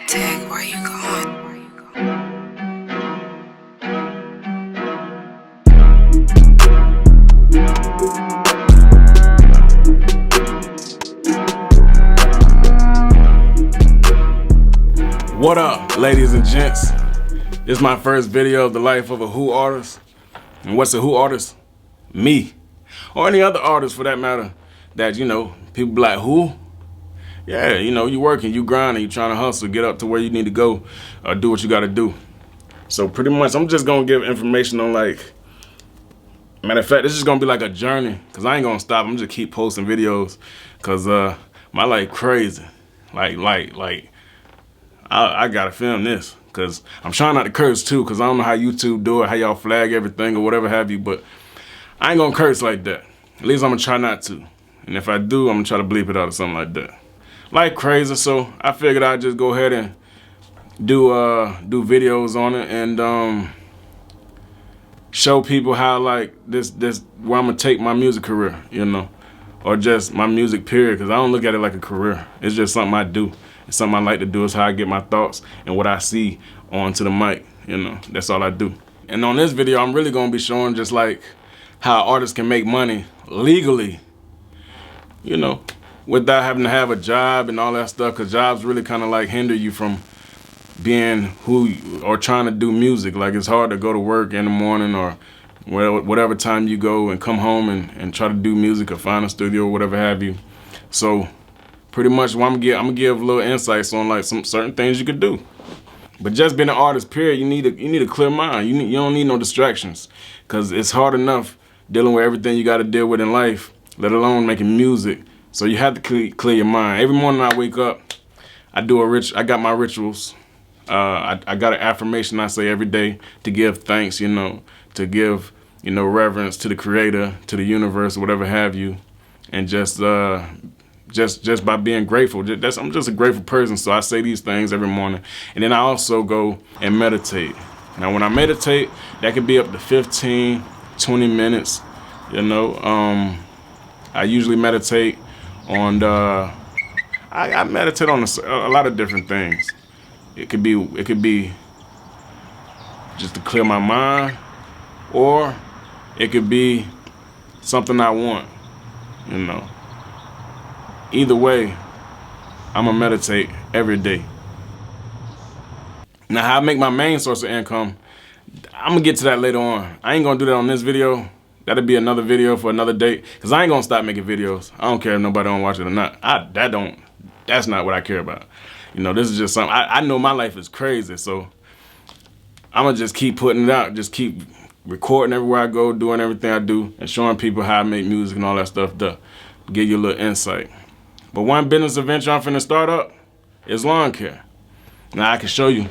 Tag, where you going? What up, ladies and gents? This is my first video of the life of a Who artist. And what's a Who artist? Me. Or any other artist for that matter that, people be like, who? Yeah, you working, you grinding, you trying to hustle, get up to where you need to go, or do what you gotta do. So pretty much, I'm just gonna give information on matter of fact, this is gonna be like a journey, cause I ain't gonna stop, I'm just keep posting videos, cause my life crazy. I gotta film this, cause I'm trying not to curse too, cause I don't know how YouTube do it, how y'all flag everything or whatever have you, but I ain't gonna curse like that. At least I'm gonna try not to. And if I do, I'm gonna try to bleep it out or something like that. Like crazy, so I figured I'd just go ahead and do videos on it and show people how this where I'm gonna take my music career, or just my music period, cause I don't look at it like a career. It's just something I do. It's something I like to do. It's how I get my thoughts and what I see onto the mic, that's all I do. And on this video, I'm really gonna be showing just how artists can make money legally, without having to have a job and all that stuff, cause jobs really kind of hinder you from being or trying to do music. It's hard to go to work in the morning or whatever time you go and come home and try to do music or find a studio or whatever have you. So pretty much what I'm gonna give little insights on some certain things you could do. But just being an artist, period, you need a clear mind. You don't need no distractions, cause it's hard enough dealing with everything you got to deal with in life, let alone making music. So you have to clear your mind. Every morning I wake up, I got my rituals. I got an affirmation I say every day to give thanks, to give, reverence to the creator, to the universe, whatever have you. And just by being grateful, I'm just a grateful person. So I say these things every morning. And then I also go and meditate. Now when I meditate, that could be up to 15, 20 minutes, I usually meditate on I meditate on a lot of different things. It could be just to clear my mind, or it could be something I want, Either way, I'm gonna meditate every day. Now how I make my main source of income, I'm gonna get to that later on. I ain't gonna do that on this video. That'll be another video for another date, cause I ain't gonna stop making videos. I don't care if nobody don't watch it or not. That's not what I care about. This is just something, I know my life is crazy, so I'm gonna just keep putting it out, just keep recording everywhere I go, doing everything I do, and showing people how I make music and all that stuff to give you a little insight. But one business adventure I'm finna start up is lawn care. Now I can show you.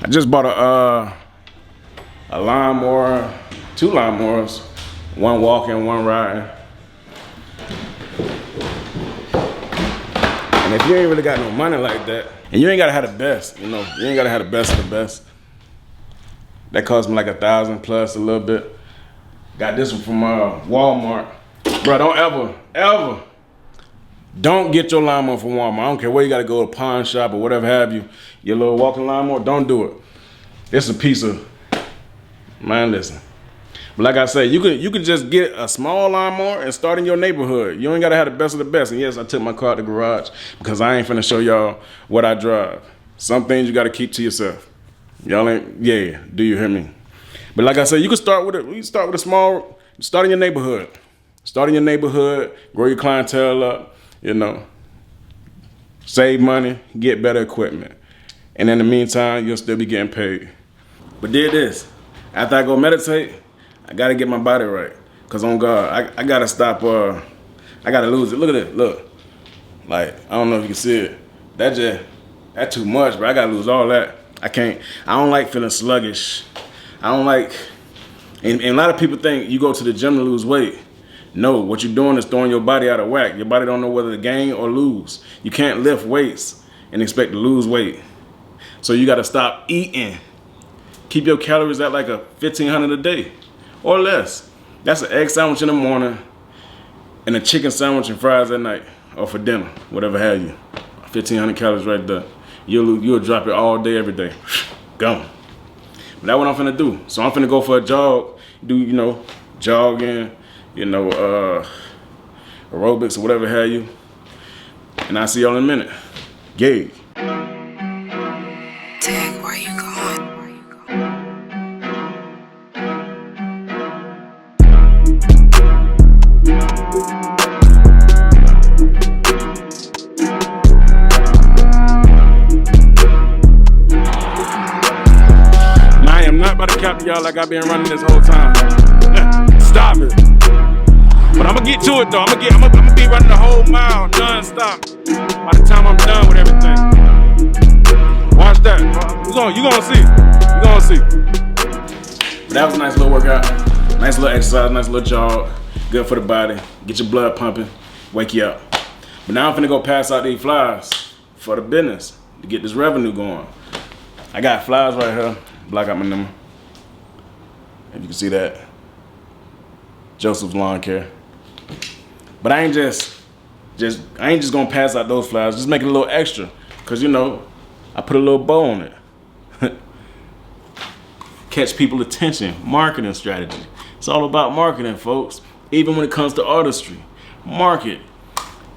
I just bought a lawnmower, 2 lawnmowers, one walking, one riding. And if you ain't really got no money like that, and you ain't gotta have the best, you ain't gotta have the best of the best. That cost me $1,000 plus a little bit. Got this one from Walmart. Bro, don't get your lawnmower from Walmart. I don't care where you gotta go, a pawn shop or whatever have you. Your little walking lawnmower, don't do it. It's a piece of, man, listen. But like I said, you could just get a small lawnmower and start in your neighborhood. You ain't gotta have the best of the best. And yes, I took my car out the garage because I ain't finna show y'all what I drive. Some things you gotta keep to yourself. Y'all ain't, yeah, do you hear me? But like I said, you can start with a small, start in your neighborhood. Start in your neighborhood, grow your clientele up, save money, get better equipment. And in the meantime, you'll still be getting paid. But did this, after I go meditate, I gotta get my body right. Cause on God, I gotta stop, I gotta lose it. Look at it, look. I don't know if you can see it. That's too much, bro. I gotta lose all that. I don't like feeling sluggish. I don't like, and a lot of people think you go to the gym to lose weight. No, what you're doing is throwing your body out of whack. Your body don't know whether to gain or lose. You can't lift weights and expect to lose weight. So you gotta stop eating. Keep your calories at 1,500 a day or less. That's an egg sandwich in the morning and a chicken sandwich and fries at night, or for dinner, whatever have you. 1,500 calories right there. You'll drop it all day, every day. Gone. But that's what I'm finna do. So I'm finna go for a jog, do, jogging, aerobics or whatever have you. And I'll see y'all in a minute. Gig. Tag, where you going? About to cap to y'all like I've been running this whole time. Stop it. But I'm gonna get to it though. I'm gonna be running the whole mile non-stop by the time I'm done with everything. Watch that. You gonna see. You gonna see. But that was a nice little workout. Nice little exercise, nice little jog. Good for the body. Get your blood pumping. Wake you up. But now I'm finna go pass out these flyers for the business to get this revenue going. I got flyers right here. Block out my number. If you can see that. Joseph's Lawn Care. But I ain't just gonna pass out those flyers, just make it a little extra. Cause I put a little bow on it. Catch people's attention, marketing strategy. It's all about marketing, folks. Even when it comes to artistry. Market.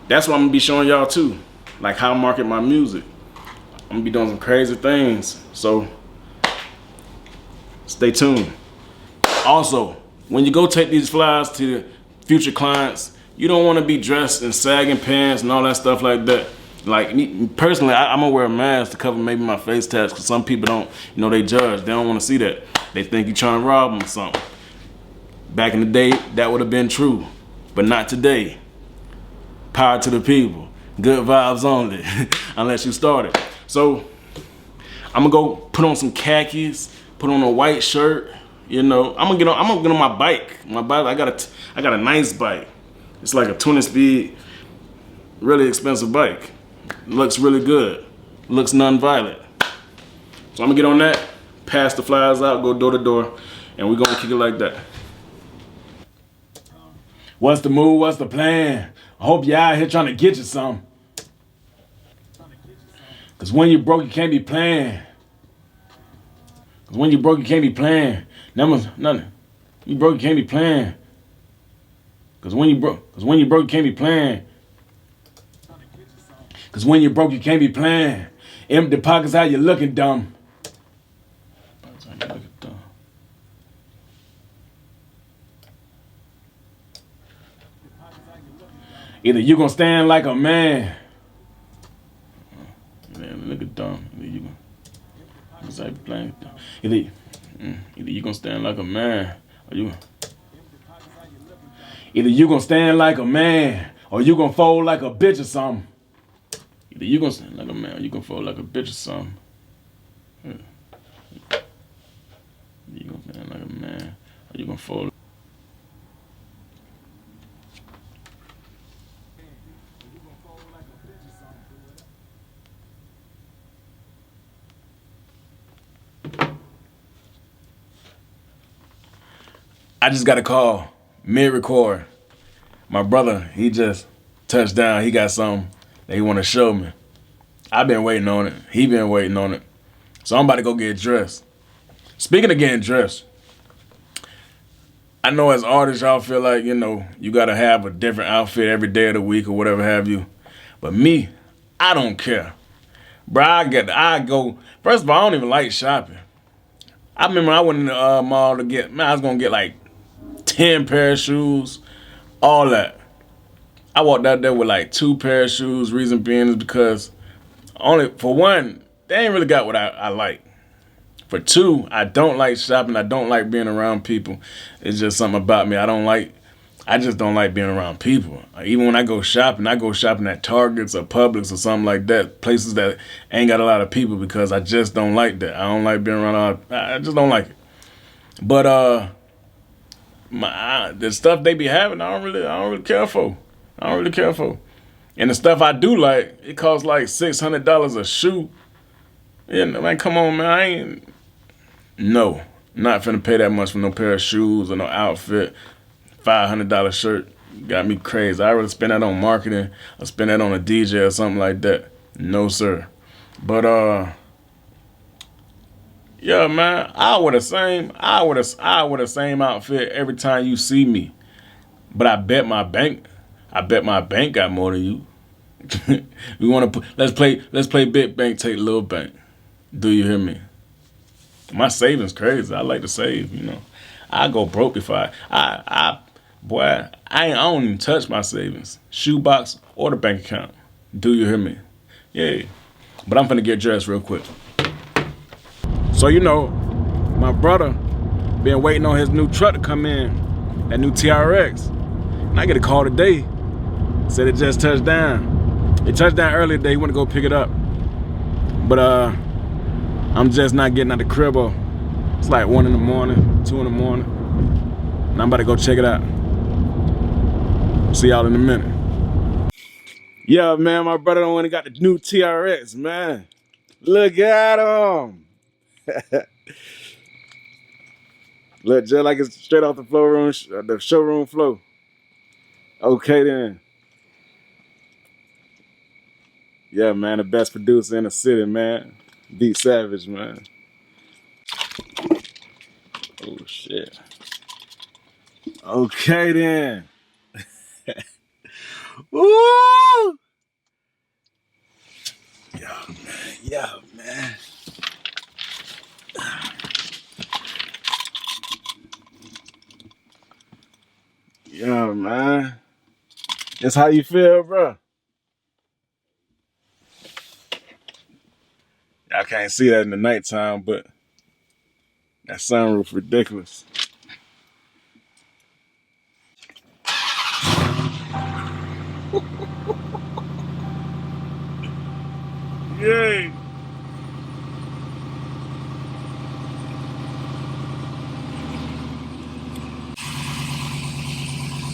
That's what I'm gonna be showing y'all too. Like how I market my music. I'm gonna be doing some crazy things. So stay tuned. Also, when you go take these flyers to future clients, you don't want to be dressed in sagging pants and all that stuff like that. Like me, personally, I'm gonna wear a mask to cover maybe my face tats because some people don't, they judge. They don't want to see that. They think you're trying to rob them or something. Back in the day, that would have been true, but not today. Power to the people. Good vibes only, unless you started. So I'm gonna go put on some khakis, put on a white shirt. I'm gonna get on my bike. I got a nice bike. It's like a 20-speed, really expensive bike. Looks really good. Looks non-violent. So I'm gonna get on that, pass the flyers out, go door to door, and we're gonna kick it like that. What's the move? What's the plan? I hope you're out here trying to get you some. Cause when you're broke, you can't be playing. Cause when you're broke, you can't be playing. Nothing. You broke, you can't be playing. Cause when you broke, you can't be playing. Cause when you're broke, you can't be playing. Empty pockets, how you looking, dumb? Either you gonna stand like a man. Man, look at dumb. Either you gonna stand like a man, or either you gonna stand like a man, or you gonna fold like a bitch or something. Either you gonna stand like a man, or you gonna fold like a bitch or something. You gonna stand like a man, or you gonna fold. I just got a call mid-record. My brother, he just touched down. He got something that he want to show me. I've been waiting on it. He been waiting on it. So I'm about to go get dressed. Speaking of getting dressed, I know as artists, y'all feel like, you got to have a different outfit every day of the week or whatever have you. But me, I don't care. Bro, I go, first of all, I don't even like shopping. I remember I went in the mall to I was going to get like 10 pair of shoes, all that. I walked out there with like 2 pair of shoes. Reason being is because for one, they ain't really got what I like. For 2, I don't like shopping. I don't like being around people. It's just something about me. I just don't like being around people. Even when I go shopping at Targets or Publix or something like that, places that ain't got a lot of people, because I just don't like that. I don't like being around. I just don't like it. But the stuff they be having, I don't really care for. I don't really care for. And the stuff I do like, it costs like $600 a shoe. Man, come on, man. Not finna pay that much for no pair of shoes or no outfit. $500 shirt. got me crazy. I'd rather spend that on marketing or spend that on a DJ or something like that. No, sir. But yeah, man, I wear the same outfit every time you see me. But I bet my bank got more than you. We want to let's play big bank, take little bank. Do you hear me? My savings crazy. I like to save. You know, I go broke before I don't even touch my savings, shoebox or the bank account. Do you hear me? Yeah. But I'm finna get dressed real quick. So you know, my brother been waiting on his new truck to come in, that new TRX. And I get a call today, said it just touched down. It touched down earlier today, he went to go pick it up. But I'm just not getting out the crib. It's like 1 in the morning, 2 in the morning. And I'm about to go check it out. See y'all in a minute. Yeah, man, my brother done went and got the new TRX, man. Look at him. Look, just like it's straight off the showroom floor. Okay then. Yeah, man, the best producer in the city, man. Beat Savage, man. Oh shit. Okay then. Woo! Yeah, man. Yeah, man. That's how you feel, bro. I can't see that in the nighttime, but that sunroof ridiculous. Yay!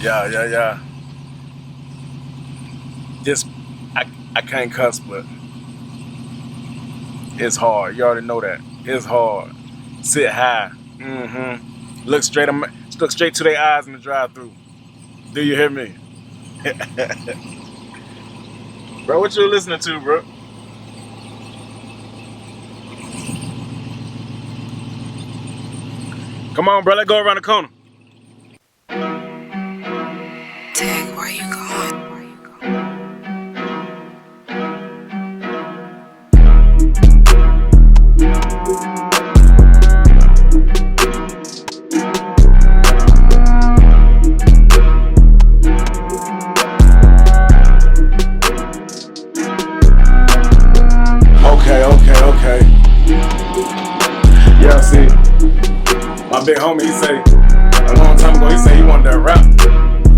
Yeah. Just, I can't cuss, but it's hard. You already know that. It's hard. Sit high. Look straight to their eyes in the drive-thru. Do you hear me? Bro, what you listening to, bro? Come on, bro. Let's go around the corner. Tag, where you going? Okay. Yeah, see, my big homie, he say, a long time ago, he said he wanted that rap.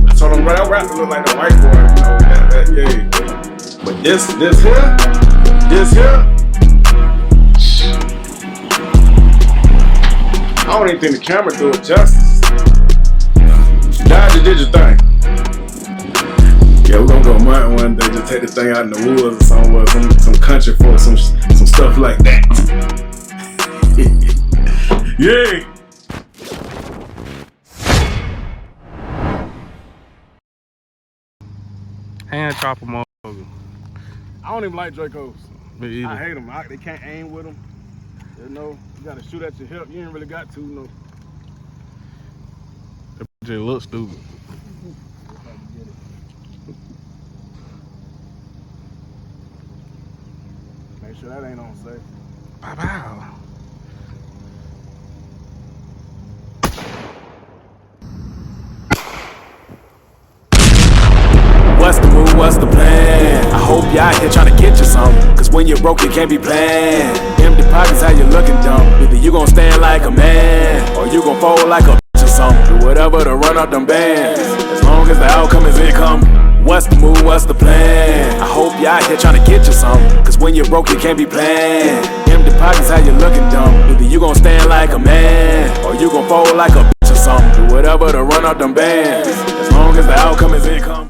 I told him, bro, that rap look like the white boy, you know, that yeah. But this here, I don't even think the camera do it justice. Dad, you did your thing. Yeah, we're gonna go mountain one day, just take this thing out in the woods or somewhere, some country for some stuff like that. Yeah. Hand chopper motherfucker. I don't even like Dracos. Me either. I hate them. They can't aim with them. You know, you gotta shoot at your hip. You ain't really got to, no. That just look stupid. Make sure that ain't on safe. Pow. What's the move, what's the plan? I hope y'all out here tryna get you some. Cause when you're broke, you can't be planned. Empty pockets, how you looking dumb? Either you gon' stand like a man, or you gon' fold like a bitch or something. Do whatever to run up them bands, as long as the outcome is income. What's the move, what's the plan? I hope y'all out here tryna get you some. Cause when you're broke, you can't be planned. Empty pockets, how you looking dumb? Either you gon' stand like a man, or you gon' fold like a bitch or something. Do whatever to run up them bands, as long as the outcome is income.